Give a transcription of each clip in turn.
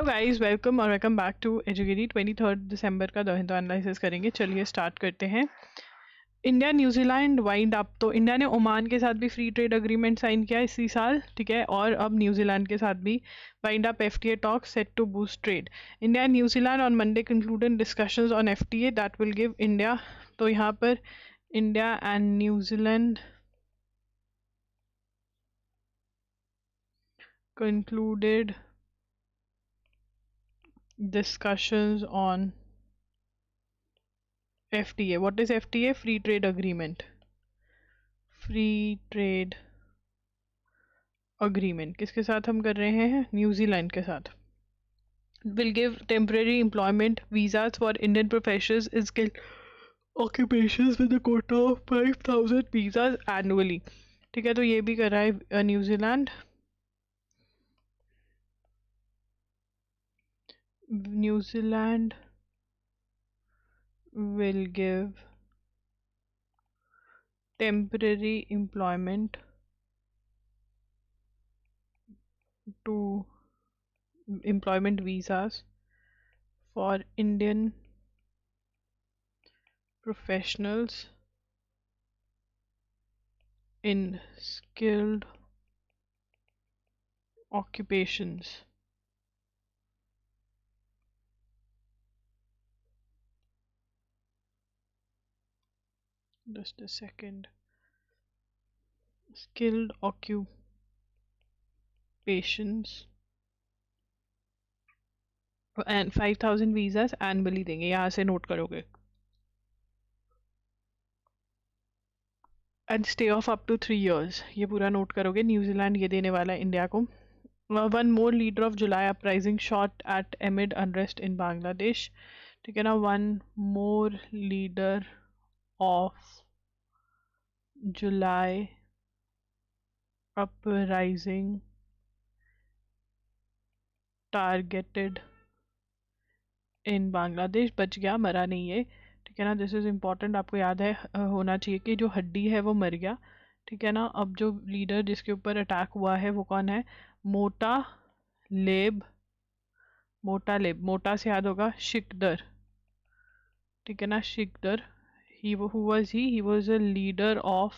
Hello guys, welcome back to एजुकेटी। 23 दिसंबर का दो analysis करेंगे। चलिए स्टार्ट करते हैं। India New Zealand wind up. तो इंडिया ने ओमान के साथ भी फ्री ट्रेड अग्रीमेंट साइन किया इसी साल, ठीक है। और अब न्यूजीलैंड के साथ भी wind up FTA talk set to boost trade. India and New Zealand on Monday concluded discussions on FTA that will give India. तो यहाँ पर India and New Zealand concluded discussions on FTA. What is FTA? Free Trade Agreement. Free Trade Agreement किसके साथ हम कर रहे हैं? New Zealand के साथ. Will give temporary employment visas for Indian professionals in skilled occupations with a quota of 5,000 visas annually. ठीक है, तो ये भी कर रहा है New Zealand. New Zealand will give temporary employment to employment visas for Indian professionals in skilled occupations. Just a second. Skilled occupations and 5,000 visas annually देंगे. यहाँ से नोट करोगे. And stay off up to 3 years. ये पूरा नोट करोगे. New Zealand ये देने वाला है इंडिया को. One more leader of July uprising shot at amid unrest in Bangladesh. ठीक है ना. One more leader of July uprising targeted in Bangladesh. बच गया, मरा नहीं है, ठीक है ना. दिस इज इम्पोर्टेंट, आपको याद है होना चाहिए कि जो हड्डी है वो मर गया, ठीक है ना. अब जो लीडर जिसके ऊपर अटैक हुआ है वो कौन है? मोटा लेब. मोटा से याद होगा शिकदर, ठीक है ना. Shikder. He was a leader of,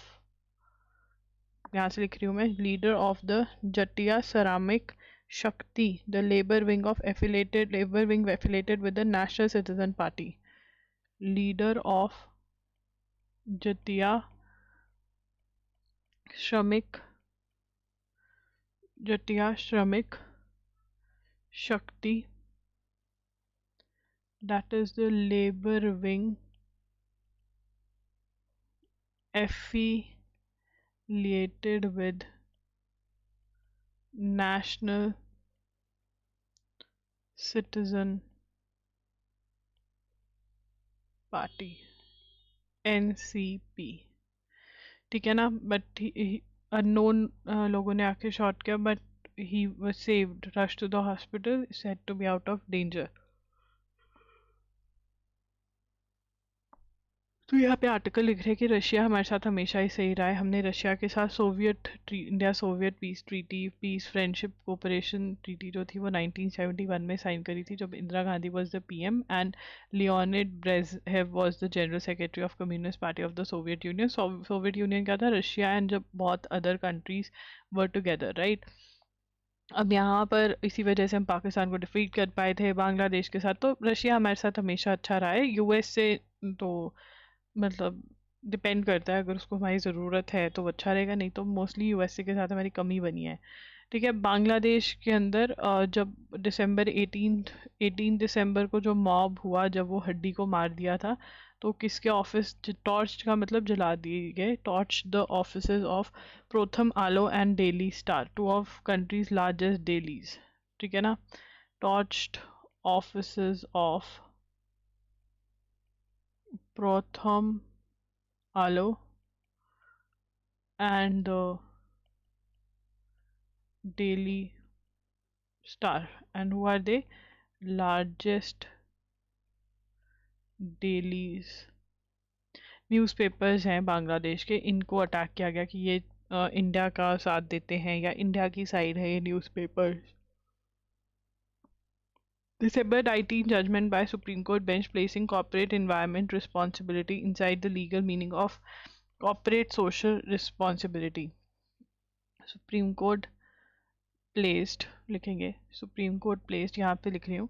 यहाँ से लिख रही हूँ मैं, leader of the Jatiya Sramik Shakti, the labour wing affiliated with the National Citizen Party. Leader of Jatiya Sramik Shakti, that is the labor wing affiliated with National Citizen Party, NCP, ठीक है ना. बट अननोन लोगों ने आके शॉट किया, but he was saved, rush to the hospital, said to be out of danger. तो यहाँ पे आर्टिकल लिख रहे हैं कि रशिया हमारे साथ हमेशा ही सही रहा है. हमने रशिया के साथ India Soviet peace treaty, peace friendship cooperation treaty जो थी वो 1971 में साइन करी थी, जब Indira Gandhi was the PM and Leonid Brezhnev was the general secretary of Communist Party of the Soviet Union. Soviet Union क्या था? रशिया एंड जब बहुत other countries were together, right. अब यहाँ पर इसी वजह से हम पाकिस्तान को डिफीट कर पाए थे बांग्लादेश के साथ. तो रशिया हमारे साथ हमेशा अच्छा रहा है. यूएस से तो मतलब डिपेंड करता है, अगर उसको हमारी ज़रूरत है तो अच्छा रहेगा, नहीं तो मोस्टली यूएसए के साथ हमारी कमी बनी है, ठीक है. बांग्लादेश के अंदर जब 18 दिसंबर को जो मॉब हुआ, जब वो हड्डी को मार दिया था, तो किसके ऑफिस टॉर्च का मतलब जला दिए गए. Torch the offices of Prothom Alo and Daily Star, two of country's largest dailies, ठीक है ना. Torched offices of Prothom Alo and the Daily Star. And who are they? Largest dailies newspapers हैं बांग्लादेश के. इनको अटैक किया गया कि ये इंडिया का साथ देते हैं या इंडिया की साइड है ये newspapers. December 19 judgment by Supreme Court bench placing corporate environment responsibility inside the legal meaning of corporate social responsibility. Supreme Court placed लिखेंगे Supreme Court placed, यहाँ पे लिख रही हूँ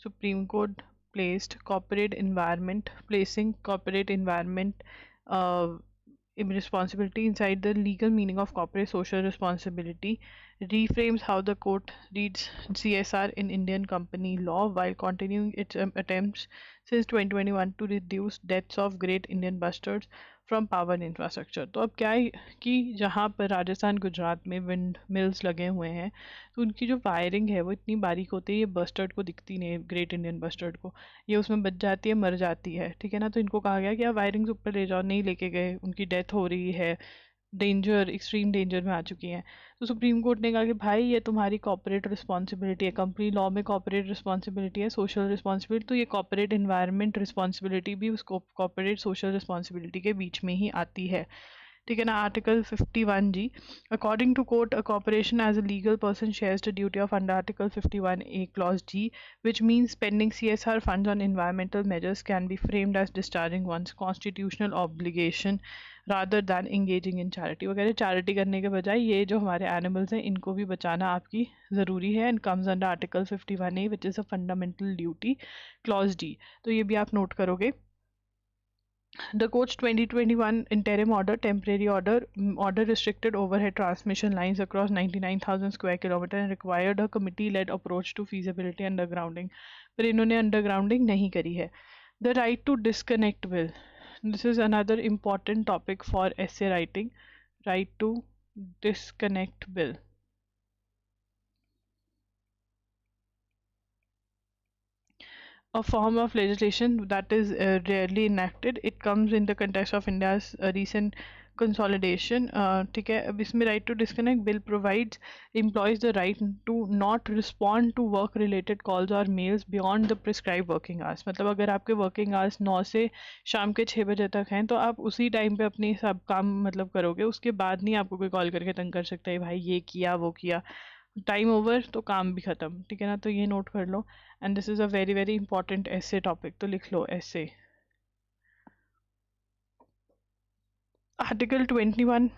Supreme Court placed corporate environment, placing corporate environment responsibility inside the legal meaning of corporate social responsibility reframes how the court reads CSR in Indian company law while continuing its attempts since 2021 to reduce deaths of great Indian bastards from power infrastructure. तो अब क्या है कि जहाँ पर राजस्थान गुजरात में wind mills लगे हुए हैं तो उनकी जो वायरिंग है वो इतनी बारीक होती है, ये बस्टर्ड को दिखती नहीं है, ग्रेट इंडियन बस्टर्ड को, ये उसमें बच जाती है, मर जाती है, ठीक है ना। तो इनको कहा गया कि आप वायरिंग्स ऊपर ले जाओ, नहीं लेके गए, उनकी डेथ हो रही है, डेंजर, एक्सट्रीम डेंजर में आ चुकी हैं। तो सुप्रीम कोर्ट ने कहा कि भाई ये तुम्हारी कॉर्पोरेट रिस्पॉन्सिबिलिटी है, कंपनी लॉ में कॉर्पोरेट रिस्पॉन्सिबिलिटी है, सोशल रिस्पॉन्सिबिलिटी, तो ये कॉर्पोरेट इन्वायरमेंट रिस्पॉन्सिबिलिटी भी उस कॉर्पोरेट सोशल रिस्पॉन्सिबिलिटी के बीच में ही आती है, ठीक है ना। Article 51 G, according to court a corporation as a legal person shares the duty of under article 51 A clause G which means spending CSR funds on environmental measures can be framed as discharging one's constitutional obligation rather than engaging in charity। वगैरह charity करने के बजाय ये जो हमारे animals हैं इनको भी बचाना आपकी ज़रूरी है, and comes under article 51 A which is a fundamental duty clause D. तो ये भी आप नोट करोगे। The court's 2021 interim order, temporary order restricted overhead transmission lines across 99,000 square kilometer and required a committee-led approach to feasibility undergrounding. पर इन्होंने undergrounding नहीं करी है। The right to disconnect bill. This is another important topic for essay writing. Right to disconnect bill. A form of legislation that is rarely enacted. It comes in the context of India's recent consolidation, ठीक है। अब इसमें right to disconnect bill provides employees the right to not respond to work related calls or mails beyond the prescribed working hours। मतलब अगर आपके working hours 9 से शाम के 6 बजे तक हैं तो आप उसी टाइम पे अपनी सब काम मतलब करोगे, उसके बाद नहीं आपको कोई कॉल करके तंग कर सकता है भाई ये किया वो किया, टाइम ओवर तो काम भी ख़त्म, ठीक है ना। तो ये नोट कर लो, and this is a very very important ऐसे टॉपिक, तो लिख लो ऐसे। आर्टिकल 21,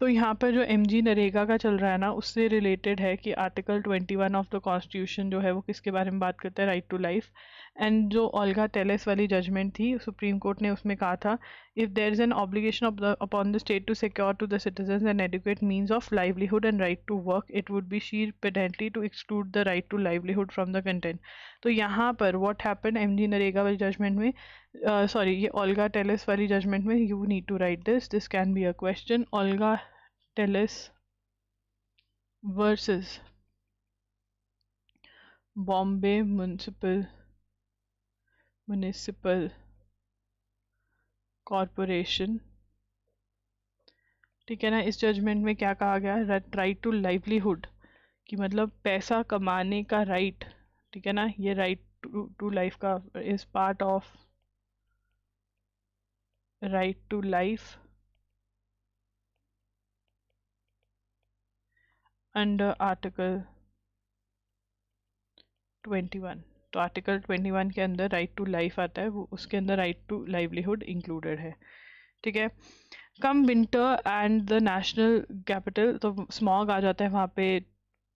तो यहाँ पर जो एमजी नरेगा का चल रहा है ना उससे रिलेटेड है कि आर्टिकल 21 ऑफ द कॉन्स्टिट्यूशन जो है वो किसके बारे में बात करता है, राइट टू लाइफ। एंड जो ओल्गा टेलेस वाली जजमेंट थी सुप्रीम कोर्ट ने उसमें कहा था if there is an obligation upon the state to secure to the citizen an adequate means of livelihood and right to work it would be sheer pedantry to exclude the right to livelihood from the content. तो यहाँ पर what happen MG NREGA वाली judgment में, sorry ये ओल्गा टेलेस वाली judgment में, you need to write this can be a question. Olga Tellis versus Bombay municipal corporation, ठीक है ना। इस जजमेंट में क्या कहा गया, राइट टू लाइवलीहुड कि मतलब पैसा कमाने का राइट, ठीक है ना, ये राइट टू लाइफ का is part of right to life under article 21। तो आर्टिकल 21 के अंदर राइट टू लाइफ आता है, वो उसके अंदर राइट टू लाइवलीहुड इंक्लूडेड है, ठीक है। Come winter and the national capital, तो स्मॉग आ जाता है वहाँ पे,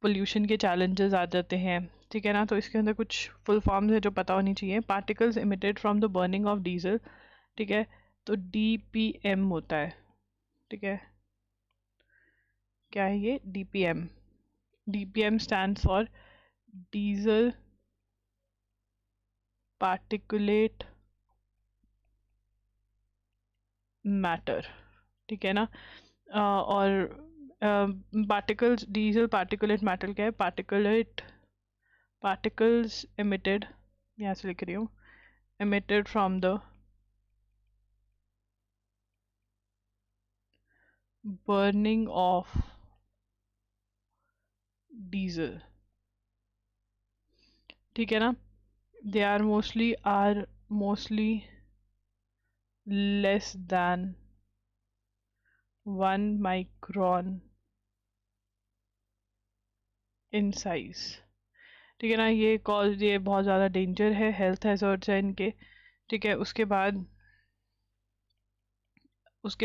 पोल्यूशन के चैलेंजेस आ जाते हैं, ठीक है ना। तो इसके अंदर कुछ फुल फॉर्म्स है जो पता होनी चाहिए। Particles emitted from the burning of diesel, ठीक है, तो DPM होता है, ठीक है। क्या है ये DPM? DPM stands for diesel particulate matter, ठीक है ना। और पार्टिकल्स, डीजल पार्टिकुलेट मैटर क्या है, पार्टिकल्स emitted, यहाँ से लिख रही हूँ, emitted from the burning of diesel, ठीक है ना। they are mostly less than 1 micron in size, ठीक है ना। ये बहुत ज़्यादा डेंजर है, हेल्थ हैजर्ड्स है इनके। ठीक है, उसके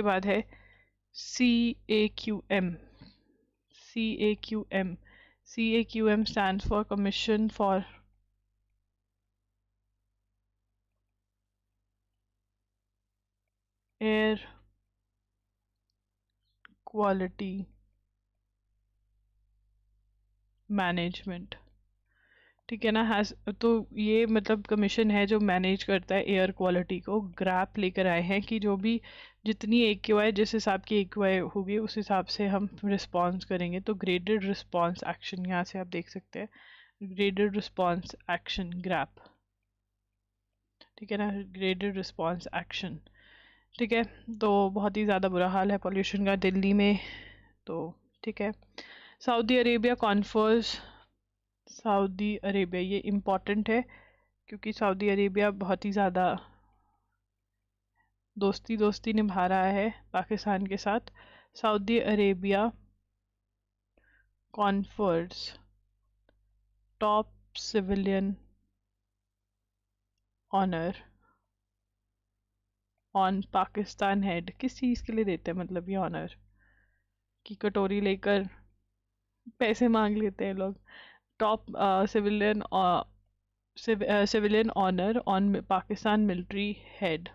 बाद है CAQM। CAQM CAQM stands for Commission for Air Quality Management। ठीक है ना। हैज तो ये मतलब कमीशन है जो मैनेज करता है एयर क्वालिटी को। ग्राफ लेकर आए हैं कि जो भी जितनी AQI, जिस हिसाब की AQI होगी उस हिसाब से हम रिस्पॉन्स करेंगे। तो ग्रेडेड रिस्पॉन्स एक्शन यहाँ से आप देख सकते हैं, ग्रेडेड रिस्पॉन्स एक्शन ग्राफ। ठीक है ना, ग्रेडेड रिस्पॉन्स एक्शन। ठीक है, तो बहुत ही ज़्यादा बुरा हाल है पॉल्यूशन का दिल्ली में। तो ठीक है, Saudi Arabia confers. Saudi Arabia ये इम्पॉर्टेंट है क्योंकि सऊदी अरेबिया बहुत ही ज़्यादा दोस्ती दोस्ती निभा रहा है पाकिस्तान के साथ। Saudi Arabia confers top civilian honour on Pakistan head. किस चीज़ के लिए देते हैं मतलब ये ऑनर? की कटोरी लेकर पैसे मांग लेते हैं लोग। Top civilian civilian honour on Pakistan military head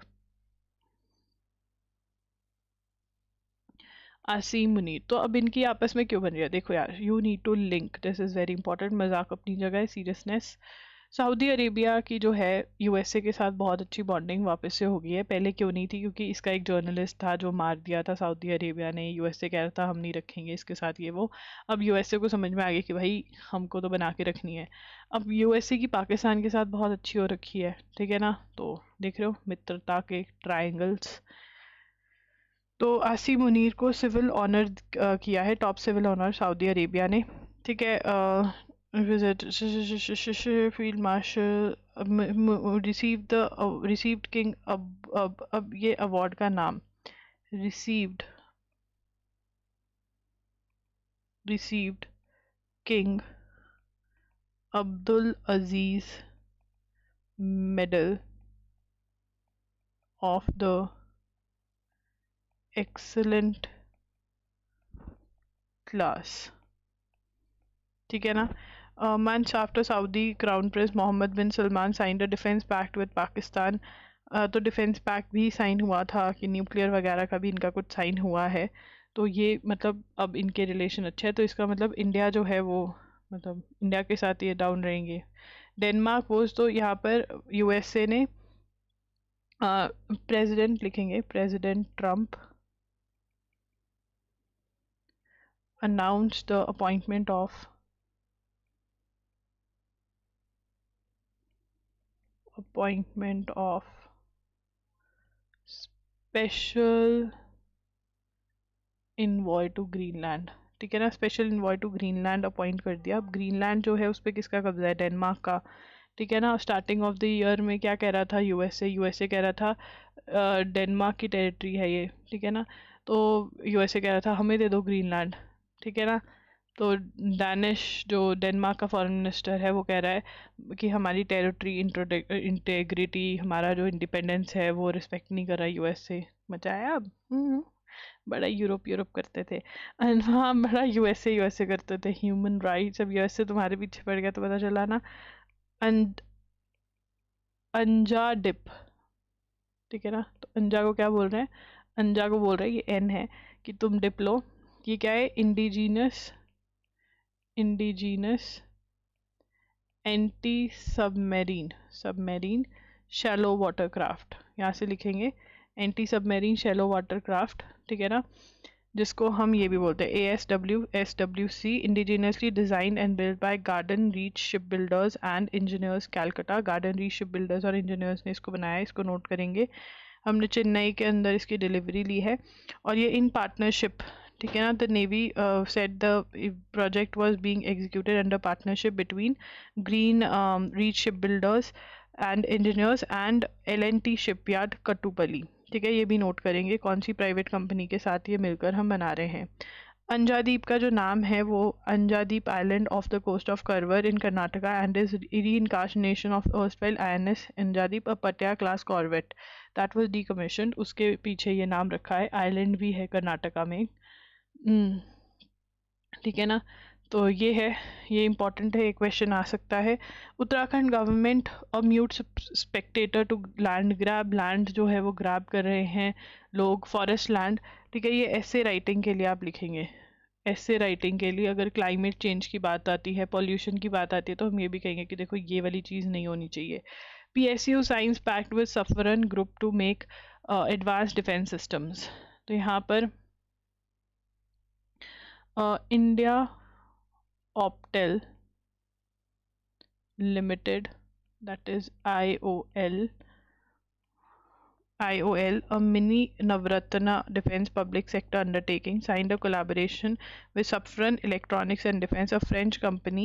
Asim Munir. तो अब इनकी आपस में क्यों बन रही है? देखो यार, you need to link, this is very important. मजाक अपनी जगह है, सीरियसनेस। सऊदी अरेबिया की जो है USA के साथ बहुत अच्छी बॉन्डिंग वापस से हो गई है। पहले क्यों नहीं थी? क्योंकि इसका एक जर्नलिस्ट था जो मार दिया था सऊदी अरेबिया ने। USA कह रहा था हम नहीं रखेंगे इसके साथ ये वो। अब USA को समझ में आ गया कि भाई हमको तो बना के रखनी है। अब USA की पाकिस्तान के साथ बहुत अच्छी हो रखी है। ठीक है ना, तो देख रहे हो मित्रता के ट्रायंगल्स। तो आसिम मुनीर को सिविल ऑनर किया है, top civil honour Saudi Arabia ने। ठीक है, visit field marshal received king. अब ये अवार्ड का नाम received king Abdul Aziz medal of the excellent class. ठीक है ना। months after Saudi Crown Prince Mohammed bin Salman signed a defense pact with Pakistan। तो डिफेंस पैक्ट भी sign हुआ था कि न्यूक्लियर वगैरह का भी इनका कुछ साइन हुआ है। तो ये मतलब अब इनके रिलेशन अच्छे हैं। तो इसका मतलब इंडिया जो है वो मतलब इंडिया के साथ ये डाउन रहेंगे। डेनमार्क वोज, तो यहाँ पर USA ने प्रेसिडेंट लिखेंगे, president Trump announced the appointment of special envoy to Greenland. ठीक है ना, special envoy to Greenland appoint कर दिया। अब ग्रीनलैंड जो है उस पर किसका कब्जा है? डेनमार्क का। ठीक है ना, स्टार्टिंग ऑफ द ईयर में क्या कह रहा था USA कह रहा था डेनमार्क की टेरिटरी है ये। ठीक है ना, तो USA कह रहा था हमें दे दो ग्रीनलैंड। ठीक है ना, तो डैनिश जो डेनमार्क का फॉरेन मिनिस्टर है वो कह रहा है कि हमारी टेरिटरी इंटेग्रिटी, हमारा जो इंडिपेंडेंस है वो रिस्पेक्ट नहीं कर रहा US से। मचाया अब। बड़ा यूरोप करते थे। एंड हाँ, बड़ा USA करते थे ह्यूमन राइट्स। अब USA तुम्हारे पीछे पड़ गया तो पता चला ना। And Anjadip. ठीक है ना, तो अंजा को क्या बोल रहे हैं? अंजा को बोल रहे हैं, ये N है, कि तुम डिप लो। ये क्या है? Indigenous anti submarine shallow water craft. यहाँ से लिखेंगे anti submarine shallow water craft. ठीक है ना, जिसको हम ये भी बोलते हैं ASWC, indigenously design and build by garden reach shipbuilders and engineers Calcutta. Garden reach ship builders और इंजीनियर्स ने इसको बनाया है, इसको नोट करेंगे। हमने चेन्नई के अंदर इसकी डिलीवरी ली है और ये इन पार्टनरशिप। ठीक है ना, the navy said the project was being executed under partnership between Garden Reach shipbuilders and engineers and L&T shipyard Kattupalli. ठीक है, ये भी नोट करेंगे कौन सी प्राइवेट कंपनी के साथ ये मिलकर हम बना रहे हैं। अंजादीप का जो नाम है वो Anjadip island off the coast of Karwar in Karnataka and is reincarnation of erstwhile INS Anjadip, a Petya class corvette that was decommissioned. उसके पीछे ये नाम रखा है, आइलैंड भी है कर्नाटका में। ठीक है ना। तो ये है, ये इम्पॉर्टेंट है, एक क्वेश्चन आ सकता है। उत्तराखंड गवर्नमेंट और mute spectator to land grab, land जो है वो ग्रैब कर रहे हैं लोग, फॉरेस्ट लैंड। ठीक है, ये ऐसे राइटिंग के लिए आप लिखेंगे, ऐसे राइटिंग के लिए। अगर क्लाइमेट चेंज की बात आती है, पॉल्यूशन की बात आती है, तो हम ये भी कहेंगे कि देखो ये वाली चीज़ नहीं होनी चाहिए। PSU signs pact with Safran group to make advance defence systems. तो यहाँ पर India Optel Limited, that is IOL, a mini Navratna defense public sector undertaking, signed a collaboration with Safran Electronics and Defense, a French company,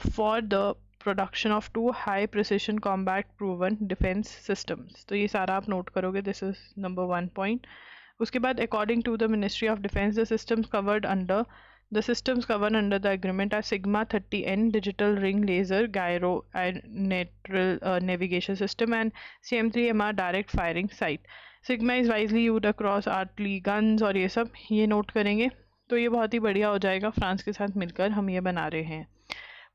for the production of 2 high precision combat proven defense systems. तो ये सारा आप note करोगे, this is number 1 point. उसके बाद according to the Ministry of Defense, the systems covered under the agreement are Sigma 30N digital ring laser gyro and neutral navigation system and CM3MR direct firing sight. Sigma is widely used across artillery guns और ये सब ये note करेंगे। तो ये बहुत ही बढ़िया हो जाएगा, फ्रांस के साथ मिलकर हम ये बना रहे हैं।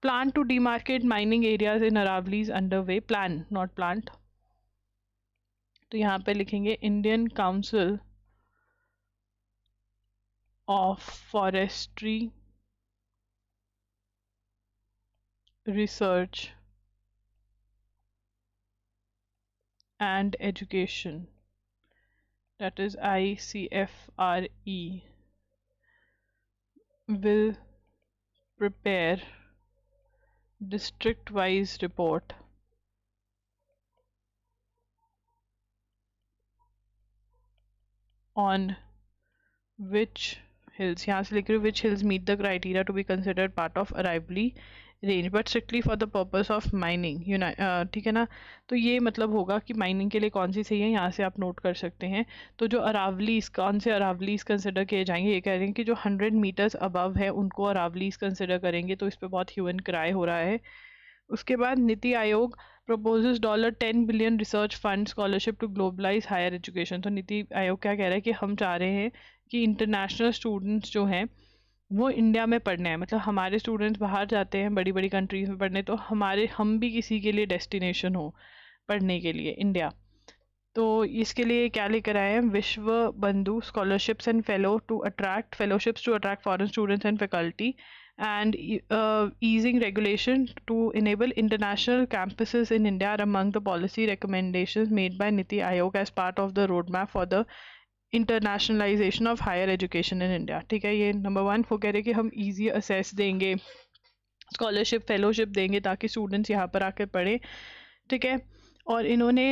Plan to demarcate mining areas in Aravallis under way, plan not plant. तो यहाँ पे लिखेंगे Indian council of Forestry Research and Education, that is ICFRE, will prepare district-wise report on which hills, यहाँ से लिख रही हूँ which hills meet the criteria to be considered part of Aravalli range but strictly for the purpose of mining, ठीक है ना। तो ये मतलब होगा कि माइनिंग के लिए कौन सी सही है, यहाँ से आप नोट कर सकते हैं। तो जो अरावलीज, कौन से अरावलीज कंसिडर किए जाएंगे, ये कह रहे हैं कि जो 100 मीटर्स अबव है उनको अरावलीज कंसिडर करेंगे। तो इस पर बहुत ह्यू एंड क्राई हो रहा है। उसके बाद Niti Aayog proposes $10 billion research fund scholarship to globalise higher education. तो नीति आयोग क्या कह रहा है कि हम चाह रहे हैं कि इंटरनेशनल स्टूडेंट्स जो हैं वो इंडिया में पढ़ने हैं, मतलब हमारे स्टूडेंट्स बाहर जाते हैं बड़ी बड़ी कंट्रीज में पढ़ने, तो हम भी किसी के लिए डेस्टिनेशन हो पढ़ने के लिए इंडिया। तो इसके लिए क्या लेकर आए हैं, Vishwa Bandhu scholarships and fellowships to attract foreign students and faculty and easing regulation to enable international campuses in India are among the policy recommendations made by Niti Aayog as part of the roadmap for the internationalization of higher education in India। ठीक है, ये number 1 वो कह रहे हैं कि हम easy assess देंगे, स्कॉलरशिप फेलोशिप देंगे ताकि स्टूडेंट्स यहाँ पर आकर पढ़ें। ठीक है, और इन्होंने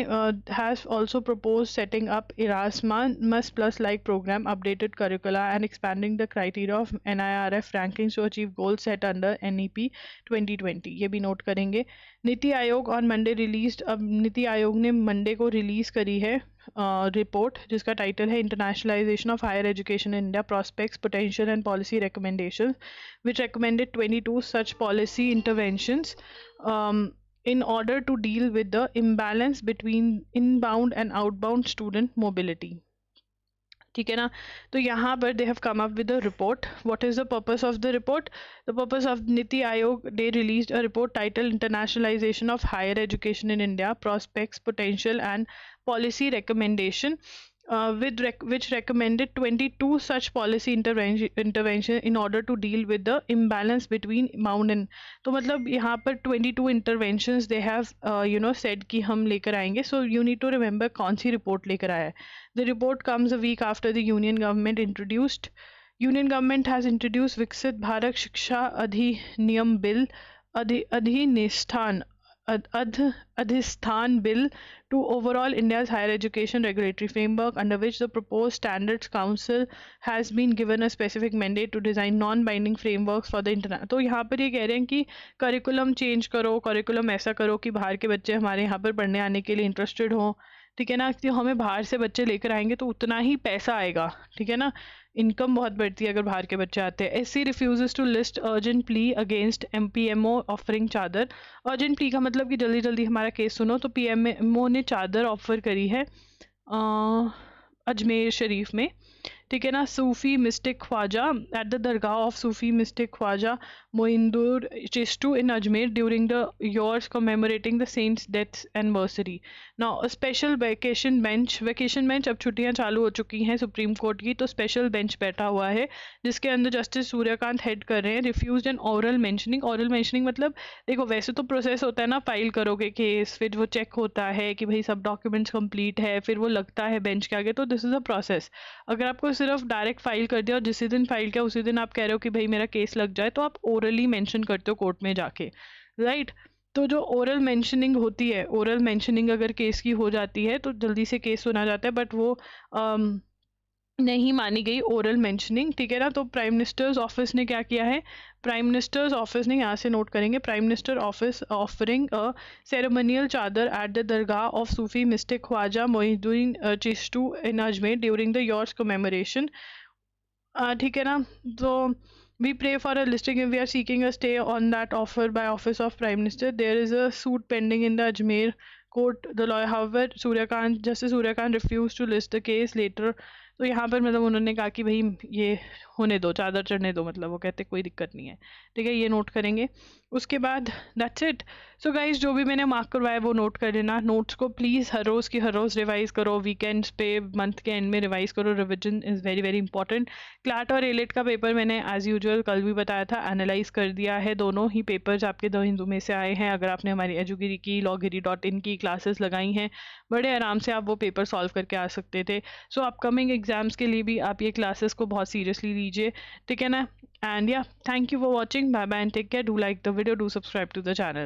has also propose setting up Erasmus plus like programme, updated curricula and expanding the criteria of NIRF rankings to achieve goal set under NEP 2020। ये भी नोट करेंगे। NITI Aayog on Monday released, अब नीति आयोग ने मंडे को रिलीज़ करी है रिपोर्ट जिसका title है internationalisation of higher education in India, prospects potential and policy recommendations, which recommended 22 such policy interventions in order to deal with the imbalance between inbound and outbound student mobility। ठीक है ना। तो यहाँ पर they have come up with a report. What is the purpose of the report? The purpose of Niti Aayog they released a report title internationalisation of higher education in India, prospects potential and policy recommendation, which recommended 22 such policy intervention in order to deal with the imbalance between inbound and, तो मतलब यहाँ पर 22 interventions they have said कि हम लेकर आएंगे। So you need to remember कौन सी report लेकर आया है। The report comes a week after the union government has introduced विकसित भारत शिक्षा अधिनियम बिल, अधिष्ठान bill to overall India's higher education regulatory framework, under which the proposed standards council has been given a specific mandate to design non-binding frameworks for the internet। तो यहाँ पर ये कह रहे हैं कि करिकुलम चेंज करो, करिकुलम ऐसा करो कि बाहर के बच्चे हमारे यहाँ पर पढ़ने आने के लिए इंटरेस्टेड हो, ठीक है ना, कि हमें बाहर से बच्चे लेकर आएंगे तो उतना ही पैसा आएगा, ठीक है ना, इनकम बहुत बढ़ती है अगर बाहर के बच्चे आते हैं। SC refuses to list urgent plea against MPMO offering chadar. Urgent plea का मतलब कि जल्दी जल्दी हमारा केस सुनो। तो पीएमओ ने चादर ऑफर करी है अजमेर शरीफ में, ठीक है ना। Sufi mystic Khwaja at the dargah of Sufi mystic Khwaja Moinuddin Chishti in Ajmer during the yours commemorating the saints death anniversary. Now a special vacation bench, अब छुट्टियां चालू हो चुकी हैं सुप्रीम कोर्ट की, तो स्पेशल बेंच बैठा हुआ है जिसके अंदर जस्टिस सूर्यकांत हेड कर रहे हैं। रिफ्यूज एन ओरल मेंशनिंग मतलब देखो वैसे तो प्रोसेस होता है ना, फाइल करोगे केस, फिर वो चेक होता है कि भाई सब डॉक्यूमेंट्स कंप्लीट है, फिर वो लगता है बेंच के आगे, तो दिस इज़ अ प्रोसेस। अगर आपको सिर्फ डायरेक्ट फाइल कर दिया और जिस दिन फाइल किया उसी दिन आप कह रहे हो कि भाई मेरा केस लग जाए, तो आप ओरली मेंशन करते हो कोर्ट में जाके, राइट। तो जो ओरल मेंशनिंग होती है, ओरल मेंशनिंग अगर केस की हो जाती है तो जल्दी से केस सुना जाता है, बट वो नहीं मानी गई ओरल मेंशनिंग, ठीक है ना। तो प्राइम मिनिस्टर्स ऑफिस ने क्या किया है, प्राइम मिनिस्टर्स ऑफिस ने, यहाँ से नोट करेंगे, Prime Minister office offering a ceremonial chadar at the dargah of Sufi mystic Khwaja Moinuddin Chishti in Ajmer during the Urs commemoration, ठीक है ना। तो we pray for a listing if we are seeking a stay on that offer by office of prime minister. There is a suit pending in the Ajmer court. The lawyer, however, Justice Suryakant refused to list the case later. तो यहाँ पर मतलब उन्होंने कहा कि भाई ये होने दो, चादर चढ़ने दो, मतलब वो कहते कोई दिक्कत नहीं है, ठीक है, ये नोट करेंगे। उसके बाद दैट्स इट। सो गाइज जो भी मैंने मार्क करवाया वो नोट कर लेना। नोट्स को प्लीज़ हर रोज़ की हर रोज़ रिवाइज़ करो, वीकेंड्स पे मंथ के एंड में रिवाइज़ करो, revision is very very important. CLAT और एलेट का पेपर मैंने एज यूजुअल कल भी बताया था, एनालाइज कर दिया है। दोनों ही पेपर्स आपके द हिंदू में से आए हैं। अगर आपने हमारी एजुगिरी की lawgiri.in की क्लासेस लगाई हैं, बड़े आराम से आप वो पेपर सॉल्व करके आ सकते थे। सो अपकमिंग एग्जाम्स के लिए भी आप ये क्लासेस को बहुत सीरियसली लीजिए, ठीक है ना। एंड या thank you for watching, bye bye and take care, do like the video, do subscribe to the channel.